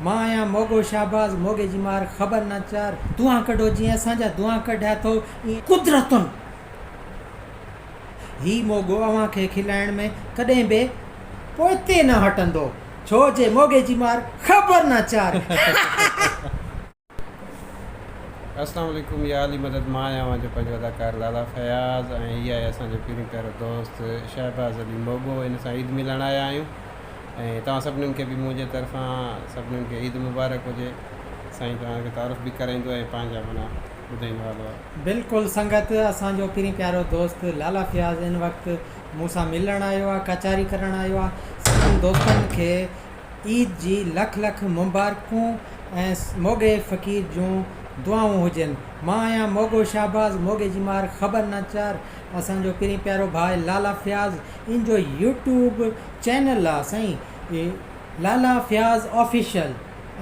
मां आहियां मोगो शाहबाज़ मोगे जी मार ख़बर न चार दुआ कढो जीअं असांजा दुआ कढिया थो ईअं कुदरतुनि ही मोगो अव्हां खे खिलाइण में कॾहिं बि पोइते न हटंदो छो जे मोगे जी मार ख़बर न चार अस्सलाम वालेकुम या अली मदद मां आहियां जो पंहिंजो अदाकार लाला फयाज़ ऐं हीअ आहे असांजो पहिरीं प्यारो दोस्त शहबाज़ अली मोगो। इन सां ईद मिलण आया आहियूं ऐं तव्हां सभिनीनि खे बि मुंहिंजे तरफ़ां सभिनीनि खे ईद मुबारक हुजे। साईं तव्हांखे तारीफ़ बि कराईंदो ऐं पंहिंजा माना ॿुधाईंदो हलो। बिल्कुलु संगत असांजो पहिरीं प्यारो दोस्त लाला फयाज़ इन वक़्तु मूंसां मिलण आयो आहे कचारी करणु आयो आहे। सभिनी दोस्तनि खे ईद जी लख लख मुबारकूं ऐं मोगे फ़क़ीर जूं दुआऊं हुजनि। मां आहियां मोगो शाहबाज़ मोगे जी मार ख़बर न चार असांजो पहिरीं प्यारो भाउ लाला फयाज़ इन जो यूट्यूब चैनल आहे साईं लाला फयाज़ ऑफिशियल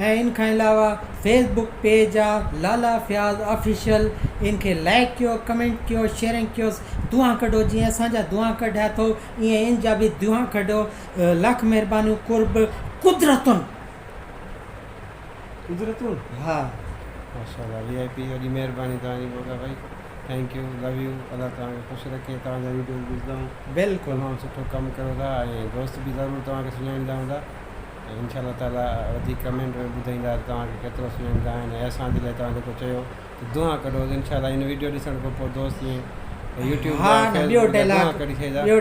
ऐं इन खां अलावा फेसबुक पेज आहे लाला फयाज़ ऑफिशियल। इन खे लाइक कयो कमेंट कयो शेयरिंग कयोसि दुआ कढो जीअं असांजा दुआ कढिया थो ईअं इन जा बि दुआ कढो। लख महिरबानियूं कुर्ब कुदरतुनि हा माशाल्लाह VIP वॾी महिरबानी तव्हांजी मोगा भाई। थैंक यू लव यू अलाह तव्हांखे ख़ुशि रखे। तव्हांजा वीडियो ॾिसंदा आहियूं बिल्कुलु तमामु सुठो कमु कयो था ऐं दोस्त बि ज़रूरु तव्हांखे सुञाणींदा हूंदा ऐं इंशाअल्लाह ताला वधीक कमेंट में ॿुधाईंदा तव्हांखे केतिरो सुञाणींदा आहिनि ऐं असांजे लाइ तव्हां जेको चयो त दुआ कढो इंशाअल्लाह इन वीडियो ॾिसण खां पोइ दोस्त ईअं यूट्यूब ॿियो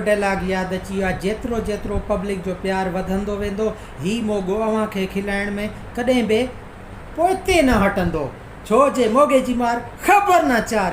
डायलॉग यादि अची वियो आहे जेतिरो जेतिरो पब्लिक जो प्यारु वधंदो वेंदो ही मोगो अव्हां खे खिलाइण में कॾहिं बि पोइते न हटंदो छो जे मोगे जी मार ख़बर न चार